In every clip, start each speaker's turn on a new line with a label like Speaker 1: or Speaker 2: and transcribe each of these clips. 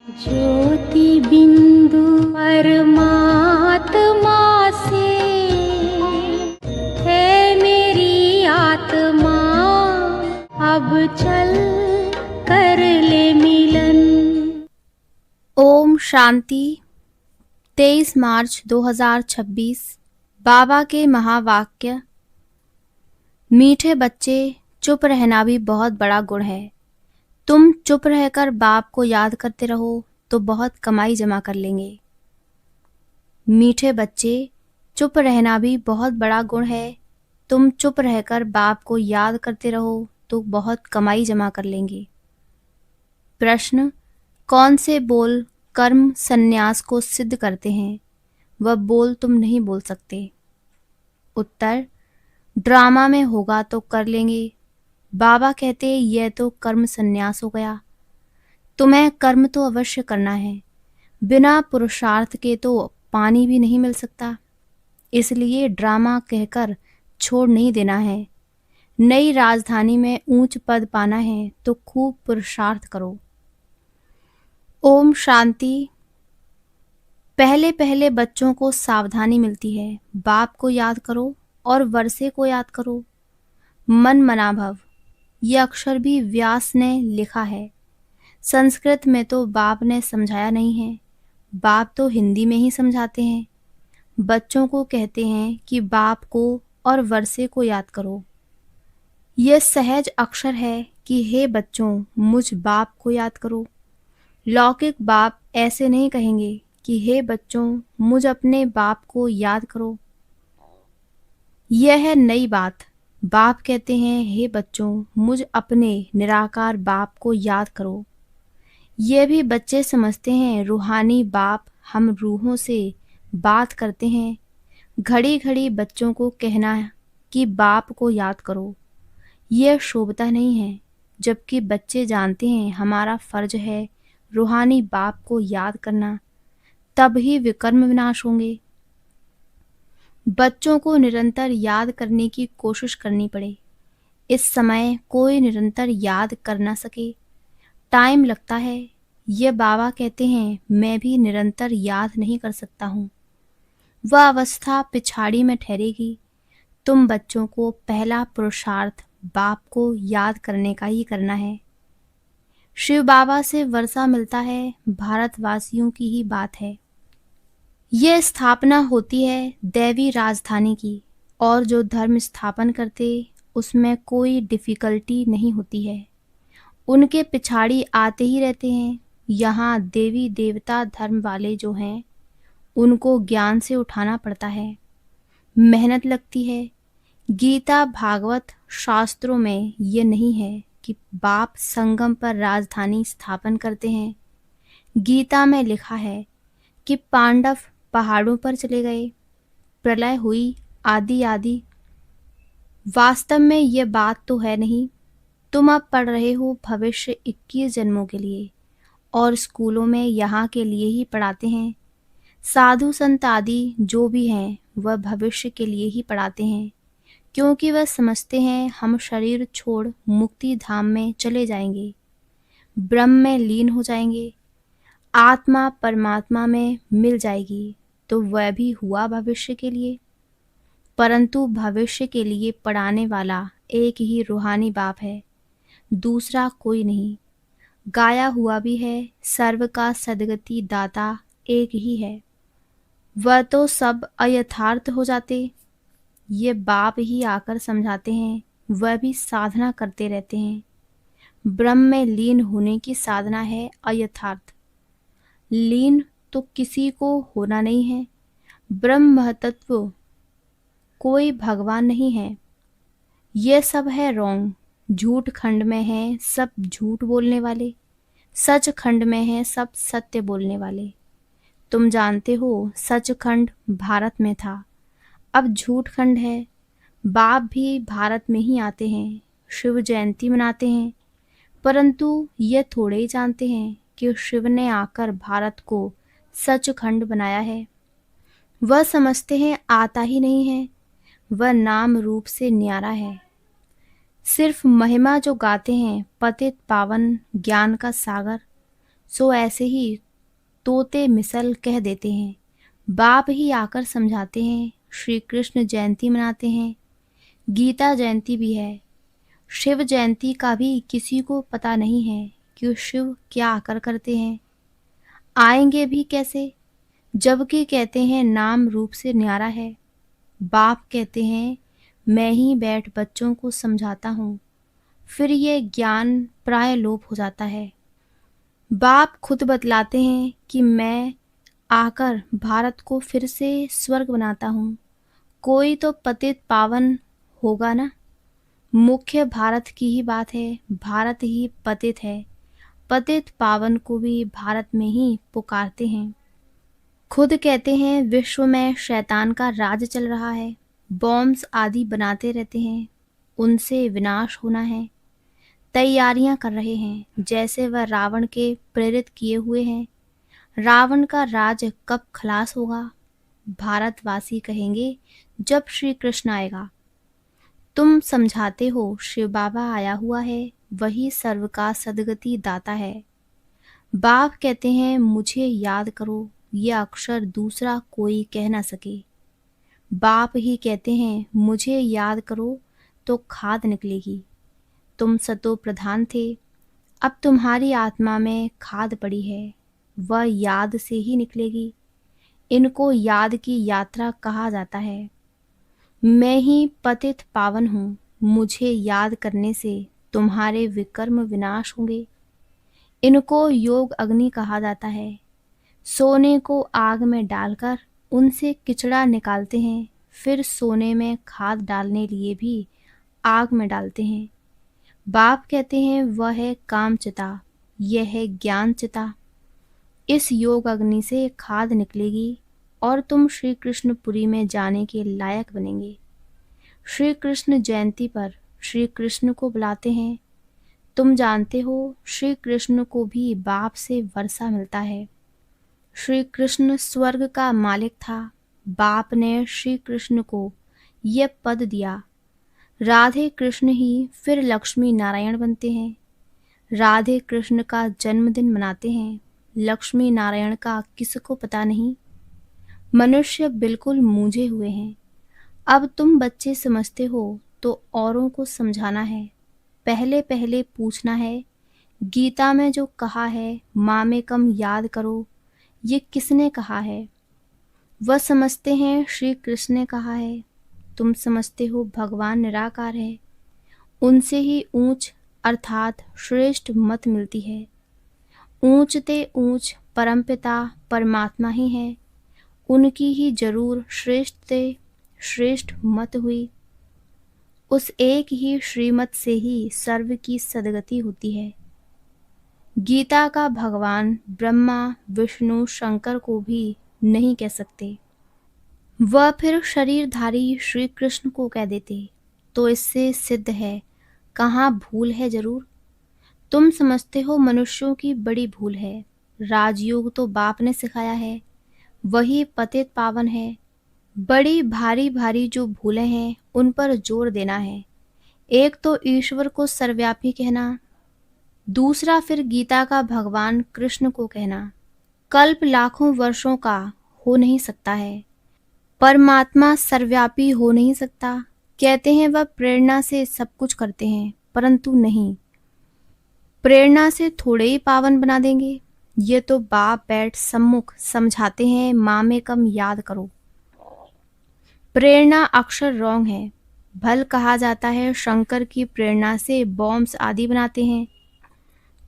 Speaker 1: ज्योति बिंदु परमात्मा से है मेरी आत्मा, अब चल कर ले मिलन।
Speaker 2: ओम शांति। 23 मार्च 2026। बाबा के महावाक्य। मीठे बच्चे, चुप रहना भी बहुत बड़ा गुण है। तुम चुप रहकर बाप को याद करते रहो तो बहुत कमाई जमा कर लेंगे। मीठे बच्चे, चुप रहना भी बहुत बड़ा गुण है। तुम चुप रहकर बाप को याद करते रहो तो बहुत कमाई जमा कर लेंगे। प्रश्न: कौन से बोल कर्म संन्यास को सिद्ध करते हैं? वह बोल तुम नहीं बोल सकते। उत्तर: ड्रामा में होगा तो कर लेंगे। बाबा कहते यह तो कर्म संन्यास हो गया। तुम्हें कर्म तो अवश्य करना है। बिना पुरुषार्थ के तो पानी भी नहीं मिल सकता। इसलिए ड्रामा कहकर छोड़ नहीं देना है। नई राजधानी में ऊंच पद पाना है तो खूब पुरुषार्थ करो। ओम शांति। पहले पहले बच्चों को सावधानी मिलती है। बाप को याद करो और वर्षे को याद करो। मन मना भव, यह अक्षर भी व्यास ने लिखा है। संस्कृत में तो बाप ने समझाया नहीं है। बाप तो हिंदी में ही समझाते हैं। बच्चों को कहते हैं कि बाप को और वर्षे को याद करो। यह सहज अक्षर है कि हे बच्चों, मुझ बाप को याद करो। लौकिक बाप ऐसे नहीं कहेंगे कि हे बच्चों, मुझ अपने बाप को याद करो। यह है नई बात। बाप कहते हैं हे बच्चों, मुझ अपने निराकार बाप को याद करो। ये भी बच्चे समझते हैं रूहानी बाप हम रूहों से बात करते हैं। घड़ी घड़ी बच्चों को कहना कि बाप को याद करो, यह शोभता नहीं है। जबकि बच्चे जानते हैं हमारा फर्ज है रूहानी बाप को याद करना, तब ही विकर्म विनाश होंगे। बच्चों को निरंतर याद करने की कोशिश करनी पड़े। इस समय कोई निरंतर याद कर ना सके, टाइम लगता है। ये बाबा कहते हैं मैं भी निरंतर याद नहीं कर सकता हूँ। वह अवस्था पिछाड़ी में ठहरेगी। तुम बच्चों को पहला पुरुषार्थ बाप को याद करने का ही करना है। शिव बाबा से वर्षा मिलता है, भारतवासियों की ही बात है। यह स्थापना होती है दैवी राजधानी की, और जो धर्म स्थापन करते उसमें कोई डिफिकल्टी नहीं होती है। उनके पिछाड़ी आते ही रहते हैं। यहाँ देवी देवता धर्म वाले जो हैं उनको ज्ञान से उठाना पड़ता है, मेहनत लगती है। गीता भागवत शास्त्रों में ये नहीं है कि बाप संगम पर राजधानी स्थापन करते हैं। गीता में लिखा है कि पांडव पहाड़ों पर चले गए, प्रलय हुई, आदि आदि। वास्तव में ये बात तो है नहीं। तुम अब पढ़ रहे हो भविष्य 21 जन्मों के लिए, और स्कूलों में यहाँ के लिए ही पढ़ाते हैं। साधु संत आदि जो भी हैं वह भविष्य के लिए ही पढ़ाते हैं, क्योंकि वह समझते हैं हम शरीर छोड़ मुक्ति धाम में चले जाएंगे, ब्रह्म में लीन हो जाएंगे, आत्मा परमात्मा में मिल जाएगी। तो वह भी हुआ भविष्य के लिए। परंतु भविष्य के लिए पढ़ाने वाला एक ही रूहानी बाप है, दूसरा कोई नहीं। गाया हुआ भी है, सर्व का सदगति दाता एक ही है। वह तो सब अयथार्थ हो जाते। ये बाप ही आकर समझाते हैं। वह भी साधना करते रहते हैं। ब्रह्म में लीन होने की साधना है अयथार्थ। लीन तो किसी को होना नहीं है। ब्रह्म महतत्व, कोई भगवान नहीं है। यह सब है रॉन्ग। झूठ खंड में है सब झूठ बोलने वाले, सच खंड में है सब सत्य बोलने वाले। तुम जानते हो सच खंड भारत में था, अब झूठ खंड है। बाप भी भारत में ही आते हैं, शिव जयंती मनाते हैं, परंतु ये थोड़े ही जानते हैं कि शिव ने आकर भारत को सच खंड बनाया है। वह समझते हैं आता ही नहीं है, वह नाम रूप से न्यारा है। सिर्फ महिमा जो गाते हैं पतित पावन ज्ञान का सागर, सो ऐसे ही तोते मिसल कह देते हैं, बाप ही आकर समझाते हैं। श्री कृष्ण जयंती मनाते हैं, गीता जयंती भी है। शिव जयंती का भी किसी को पता नहीं है कि शिव क्या आकर करते हैं, आएंगे भी कैसे, जबकि कहते हैं नाम रूप से न्यारा है। बाप कहते हैं मैं ही बैठ बच्चों को समझाता हूँ, फिर ये ज्ञान प्राय लोप हो जाता है। बाप खुद बतलाते हैं कि मैं आकर भारत को फिर से स्वर्ग बनाता हूँ। कोई तो पतित पावन होगा ना। मुख्य भारत की ही बात है, भारत ही पतित है। पतित पावन को भी भारत में ही पुकारते हैं। खुद कहते हैं विश्व में शैतान का राज चल रहा है, बॉम्ब्स आदि बनाते रहते हैं, उनसे विनाश होना है। तैयारियां कर रहे हैं, जैसे वह रावण के प्रेरित किए हुए हैं। रावण का राज कब खलास होगा? भारतवासी कहेंगे जब श्री कृष्ण आएगा। तुम समझाते हो शिव बाबा आया हुआ है, वही सर्व का सदगति दाता है। बाप कहते हैं मुझे याद करो, ये अक्षर दूसरा कोई कह ना सके। बाप ही कहते हैं मुझे याद करो तो खाद निकलेगी। तुम सतो प्रधान थे, अब तुम्हारी आत्मा में खाद पड़ी है, वह याद से ही निकलेगी। इनको याद की यात्रा कहा जाता है। मैं ही पतित पावन हूँ, मुझे याद करने से तुम्हारे विकर्म विनाश होंगे। इनको योग अग्नि कहा जाता है। सोने को आग में डालकर उनसे किचड़ा निकालते हैं, फिर सोने में खाद डालने लिए भी आग में डालते हैं। बाप कहते हैं वह है काम चिता, यह है ज्ञान चिता। इस योग अग्नि से खाद निकलेगी और तुम श्री कृष्णपुरी में जाने के लायक बनेंगे। श्री कृष्ण जयंती पर श्री कृष्ण को बुलाते हैं। तुम जानते हो श्री कृष्ण को भी बाप से वर्षा मिलता है। श्री कृष्ण स्वर्ग का मालिक था, बाप ने श्री कृष्ण को यह पद दिया। राधे कृष्ण ही फिर लक्ष्मी नारायण बनते हैं। राधे कृष्ण का जन्मदिन मनाते हैं, लक्ष्मी नारायण का किसको पता नहीं। मनुष्य बिल्कुल मूंझे हुए हैं। अब तुम बच्चे समझते हो तो औरों को समझाना है। पहले पहले पूछना है, गीता में जो कहा है मामेकम याद करो, ये किसने कहा है? वह समझते हैं श्री कृष्ण ने कहा है। तुम समझते हो भगवान निराकार है, उनसे ही ऊंच अर्थात श्रेष्ठ मत मिलती है। ऊंचते ऊंच परमपिता परमात्मा ही है, उनकी ही जरूर श्रेष्ठ मत हुई। उस एक ही श्रीमत से ही सर्व की सदगति होती है। गीता का भगवान ब्रह्मा विष्णु शंकर को भी नहीं कह सकते, वह फिर शरीरधारी श्री कृष्ण को कह देते, तो इससे सिद्ध है कहाँ भूल है। जरूर तुम समझते हो मनुष्यों की बड़ी भूल है। राजयोग तो बाप ने सिखाया है, वही पतित पावन है। बड़ी भारी भारी जो भूलें हैं उन पर जोर देना है। एक तो ईश्वर को सर्वव्यापी कहना, दूसरा फिर गीता का भगवान कृष्ण को कहना। कल्प लाखों वर्षों का हो नहीं सकता है, परमात्मा सर्वव्यापी हो नहीं सकता। कहते हैं वह प्रेरणा से सब कुछ करते हैं, परंतु नहीं, प्रेरणा से थोड़े ही पावन बना देंगे। ये तो बाप बैठ सम्मुख समझाते हैं मामेकम याद करो। प्रेरणा अक्षर रॉन्ग है। भल कहा जाता है शंकर की प्रेरणा से बॉम्ब्स आदि बनाते हैं,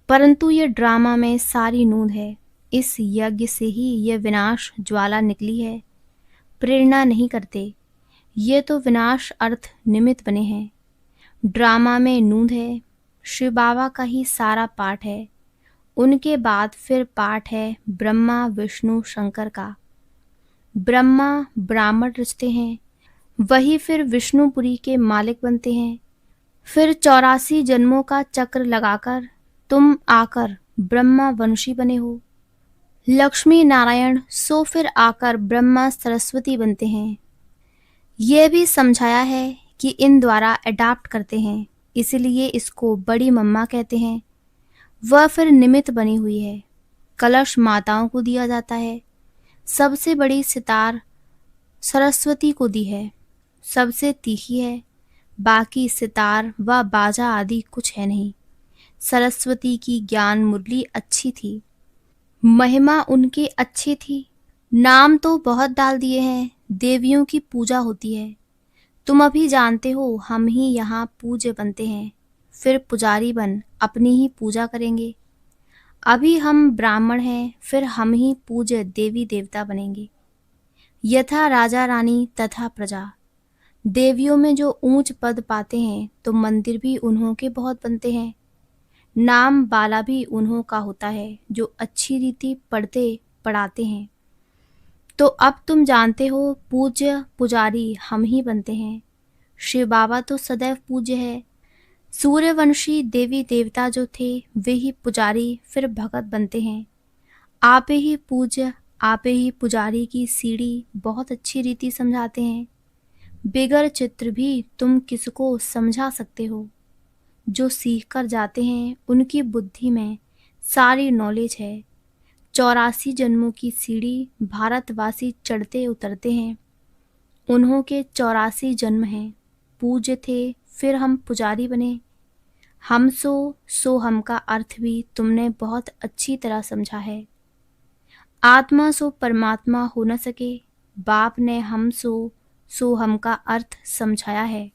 Speaker 2: परंतु ये ड्रामा में सारी नूंद है। इस यज्ञ से ही यह विनाश ज्वाला निकली है। प्रेरणा नहीं करते, ये तो विनाश अर्थ निमित्त बने हैं। ड्रामा में नूंद है। शिव बाबा का ही सारा पाठ है, उनके बाद फिर पाठ है ब्रह्मा विष्णु शंकर का। ब्रह्मा ब्राह्मण रचते हैं, वही फिर विष्णुपुरी के मालिक बनते हैं। फिर 84 जन्मों का चक्र लगाकर तुम आकर ब्रह्मा वंशी बने हो। लक्ष्मी नारायण सो फिर आकर ब्रह्मा सरस्वती बनते हैं। यह भी समझाया है कि इन द्वारा अडॉप्ट करते हैं, इसलिए इसको बड़ी मम्मा कहते हैं। वह फिर निमित्त बनी हुई है। कलश माताओं को दिया जाता है। सबसे बड़ी सितार सरस्वती को दी है, सबसे तीखी है, बाकी सितार व बाजा आदि कुछ है नहीं। सरस्वती की ज्ञान मुरली अच्छी थी, महिमा उनकी अच्छी थी। नाम तो बहुत डाल दिए हैं, देवियों की पूजा होती है। तुम अभी जानते हो हम ही यहाँ पूज्य बनते हैं, फिर पुजारी बन अपनी ही पूजा करेंगे। अभी हम ब्राह्मण हैं, फिर हम ही पूज्य देवी देवता बनेंगे। यथा राजा रानी तथा प्रजा। देवियों में जो ऊंच पद पाते हैं तो मंदिर भी उन्हों के बहुत बनते हैं। नाम बाला भी उन्हों का होता है जो अच्छी रीति पढ़ते पढ़ाते हैं। तो अब तुम जानते हो पूज्य पुजारी हम ही बनते हैं। शिव बाबा तो सदैव पूज्य है। सूर्यवंशी देवी देवता जो थे वे ही पुजारी फिर भगत बनते हैं। आपे ही पूज्य आपे ही पुजारी की सीढ़ी बहुत अच्छी रीति समझाते हैं। बिगर चित्र भी तुम किसको समझा सकते हो। जो सीख कर जाते हैं उनकी बुद्धि में सारी नॉलेज है। 84 जन्मों की सीढ़ी भारतवासी चढ़ते उतरते हैं। उन्हों के 84 जन्म हैं। पूज्य थे फिर हम पुजारी बने। हम सो हम का अर्थ भी तुमने बहुत अच्छी तरह समझा है। आत्मा सो परमात्मा हो न सके। बाप ने हम सो हम का अर्थ समझाया है।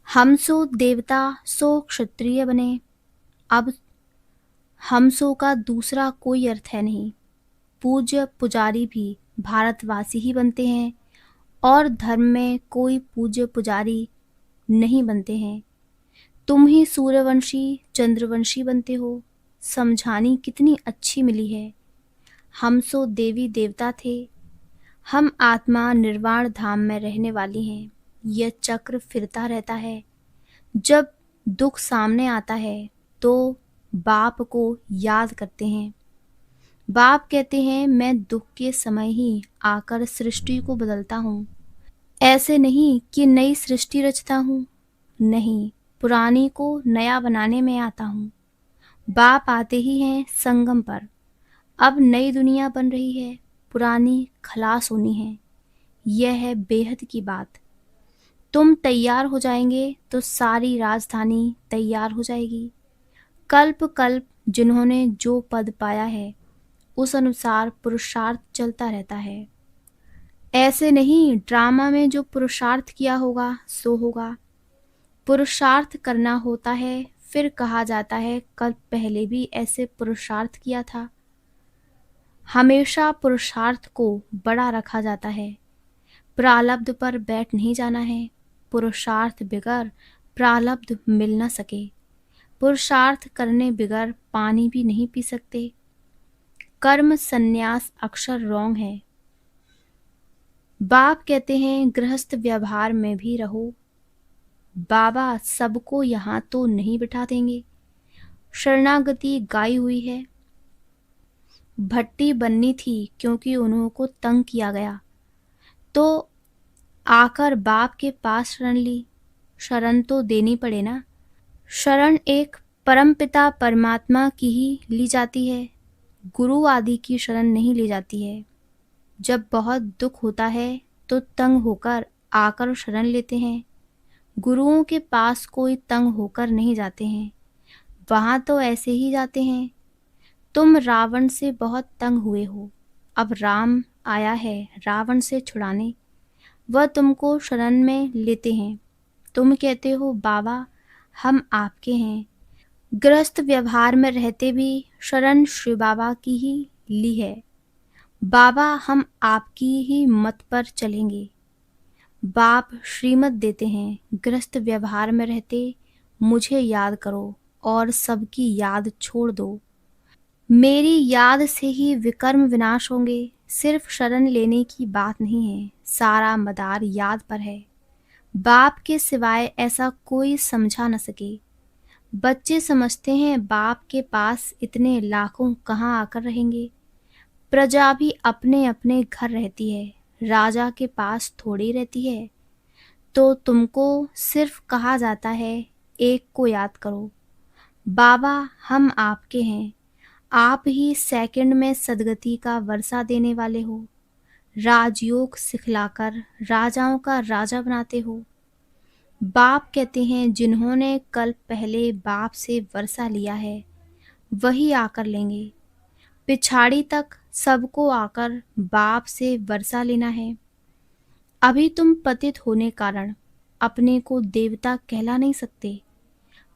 Speaker 2: हम सो देवता सो क्षत्रिय बने। अब हम सो का दूसरा कोई अर्थ है नहीं। पूज्य पुजारी भी भारतवासी ही बनते हैं और धर्म में कोई पूज्य पुजारी नहीं बनते हैं। तुम ही सूर्यवंशी चंद्रवंशी बनते हो। समझानी कितनी अच्छी मिली है। हम सो देवी देवता थे। हम आत्मा निर्वाण धाम में रहने वाली हैं। यह चक्र फिरता रहता है। जब दुख सामने आता है तो बाप को याद करते हैं। बाप कहते हैं मैं दुख के समय ही आकर सृष्टि को बदलता हूँ। ऐसे नहीं कि नई सृष्टि रचता हूँ, नहीं, पुरानी को नया बनाने में आता हूँ। बाप आते ही हैं संगम पर। अब नई दुनिया बन रही है, पुरानी खलास होनी है। यह है बेहद की बात। तुम तैयार हो जाएंगे तो सारी राजधानी तैयार हो जाएगी। कल्प कल्प जिन्होंने जो पद पाया है उस अनुसार पुरुषार्थ चलता रहता है। ऐसे नहीं ड्रामा में जो पुरुषार्थ किया होगा सो होगा। पुरुषार्थ करना होता है, फिर कहा जाता है कल पहले भी ऐसे पुरुषार्थ किया था। हमेशा पुरुषार्थ को बड़ा रखा जाता है। प्रालब्ध पर बैठ नहीं जाना है। पुरुषार्थ बिगर प्रालब्ध मिल न सके। पुरुषार्थ करने बिगर पानी भी नहीं पी सकते। कर्म संन्यास अक्षर रॉन्ग है। बाप कहते हैं गृहस्थ व्यवहार में भी रहो। बाबा सबको यहाँ तो नहीं बिठा देंगे। शरणागति गाई हुई है। भट्टी बननी थी क्योंकि उन्हों को तंग किया गया तो आकर बाप के पास शरण ली। शरण तो देनी पड़े ना। शरण एक परमपिता परमात्मा की ही ली जाती है। गुरु आदि की शरण नहीं ली जाती है। जब बहुत दुख होता है तो तंग होकर आकर शरण लेते हैं। गुरुओं के पास कोई तंग होकर नहीं जाते हैं, वहाँ तो ऐसे ही जाते हैं। तुम रावण से बहुत तंग हुए हो, अब राम आया है रावण से छुड़ाने। वह तुमको शरण में लेते हैं। तुम कहते हो बाबा हम आपके हैं। गृहस्थ व्यवहार में रहते भी शरण श्री बाबा की ही ली है। बाबा हम आपकी ही मत पर चलेंगे। बाप श्रीमत देते हैं गृहस्थ व्यवहार में रहते मुझे याद करो और सबकी याद छोड़ दो। मेरी याद से ही विकर्म विनाश होंगे। सिर्फ शरण लेने की बात नहीं है, सारा मदार याद पर है। बाप के सिवाय ऐसा कोई समझा न सके। बच्चे समझते हैं बाप के पास इतने लाखों कहाँ आकर रहेंगे। प्रजा भी अपने अपने घर रहती है, राजा के पास थोड़ी रहती है। तो तुमको सिर्फ कहा जाता है एक को याद करो। बाबा हम आपके हैं, आप ही सेकंड में सदगति का वर्षा देने वाले हो। राजयोग सिखलाकर राजाओं का राजा बनाते हो। बाप कहते हैं जिन्होंने कल पहले बाप से वर्षा लिया है वही आकर लेंगे। पिछाड़ी तक सबको आकर बाप से वर्षा लेना है। अभी तुम पतित होने कारण अपने को देवता कहला नहीं सकते।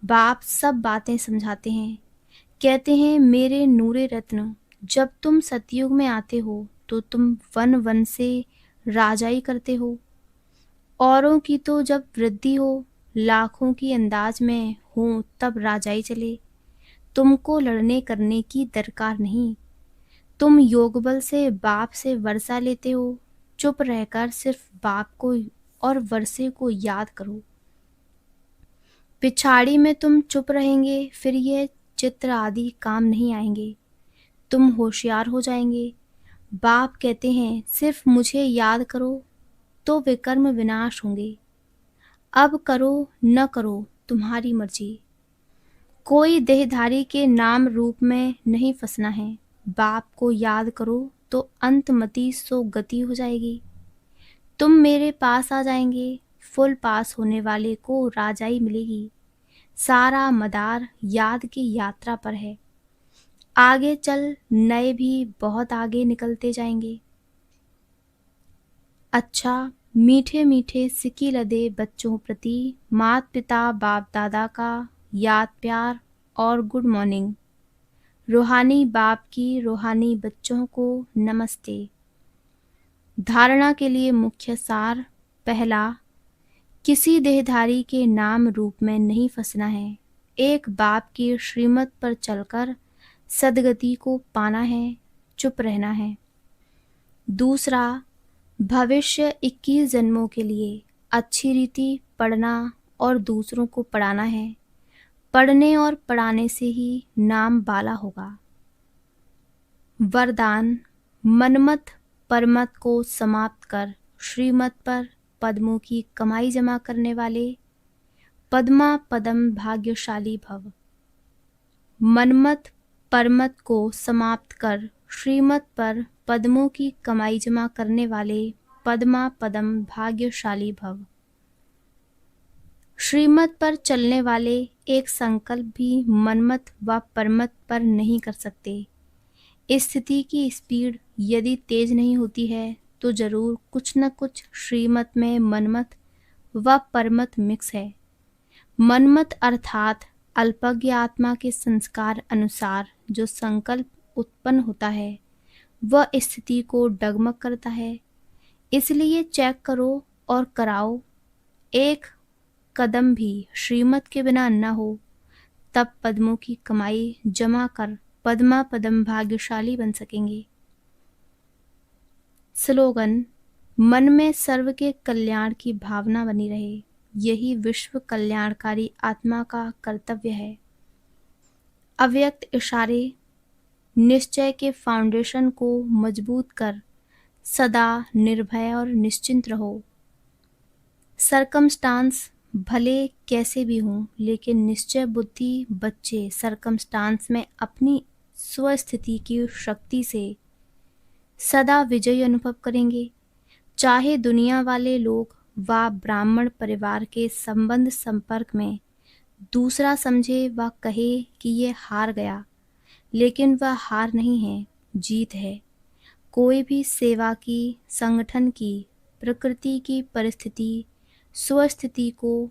Speaker 2: बाप सब बातें समझाते हैं। कहते हैं मेरे नूरे रत्न, जब तुम सतयुग में आते हो तो तुम वन वन से राजाई करते हो। औरों की तो जब वृद्धि हो, लाखों की अंदाज में हो तब राजाई चले। तुमको लड़ने करने की दरकार नहीं। तुम योगबल से बाप से वर्षा लेते हो। चुप रहकर सिर्फ बाप को और वर्षे को याद करो। पिछाड़ी में तुम चुप रहेंगे, फिर ये चित्र आदि काम नहीं आएंगे। तुम होशियार हो जाएंगे। बाप कहते हैं सिर्फ मुझे याद करो तो विकर्म विनाश होंगे। अब करो न करो तुम्हारी मर्जी। कोई देहधारी के नाम रूप में नहीं फंसना है। बाप को याद करो तो अंतमति सो गति हो जाएगी। तुम मेरे पास आ जाएंगे। फुल पास होने वाले को राजाई मिलेगी। सारा मदार याद की यात्रा पर है। आगे चल नए भी बहुत आगे निकलते जाएंगे। अच्छा, मीठे मीठे सिकी लदे बच्चों प्रति माता पिता बाप दादा का याद प्यार और गुड मॉर्निंग। रूहानी बाप की रूहानी बच्चों को नमस्ते। धारणा के लिए मुख्य सार। पहला, किसी देहधारी के नाम रूप में नहीं फंसना है। एक बाप की श्रीमत पर चलकर सदगति को पाना है, चुप रहना है। दूसरा, भविष्य 21 जन्मों के लिए अच्छी रीति पढ़ना और दूसरों को पढ़ाना है। पढ़ने और पढ़ाने से ही नाम बाला होगा। वरदान, मनमत परमत को समाप्त कर श्रीमत पर पद्मों की कमाई जमा करने वाले पद्मा पदम भाग्यशाली भव। मनमत परमत को समाप्त कर श्रीमत पर पद्मों की कमाई जमा करने वाले पद्मा पदम भाग्यशाली भव। श्रीमत पर चलने वाले एक संकल्प भी मनमत व परमत पर नहीं कर सकते। स्थिति की स्पीड यदि तेज नहीं होती है तो जरूर कुछ न कुछ श्रीमत में मनमत व परमत मिक्स है। मनमत अर्थात अल्पज्ञ आत्मा के संस्कार अनुसार जो संकल्प उत्पन्न होता है वह स्थिति को डगमग करता है। इसलिए चेक करो और कराओ। एक कदम भी श्रीमत के बिना न हो, तब पद्मों की कमाई जमा कर पद्मा पदम भाग्यशाली बन सकेंगे। स्लोगन, मन में सर्व के कल्याण की भावना बनी रहे, यही विश्व कल्याणकारी आत्मा का कर्तव्य है। अव्यक्त इशारे, निश्चय के फाउंडेशन को मजबूत कर सदा निर्भय और निश्चिंत रहो। सरकमस्टांस भले कैसे भी हों, लेकिन निश्चय बुद्धि बच्चे सरकमस्टांस में अपनी स्वस्थिति की शक्ति से सदा विजयी अनुभव करेंगे। चाहे दुनिया वाले लोग व ब्राह्मण परिवार के संबंध संपर्क में दूसरा समझे व कहे कि ये हार गया, लेकिन वह हार नहीं है, जीत है। कोई भी सेवा की, संगठन की, प्रकृति की परिस्थिति स्वस्थिति को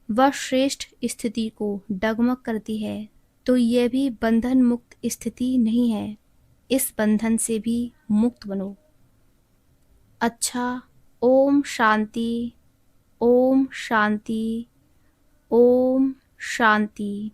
Speaker 2: व श्रेष्ठ स्थिति को डगमग करती है तो यह भी बंधन मुक्त स्थिति नहीं है। इस बंधन से भी मुक्त बनो। अच्छा, ओम शांति, ओम शांति, ओम शांति।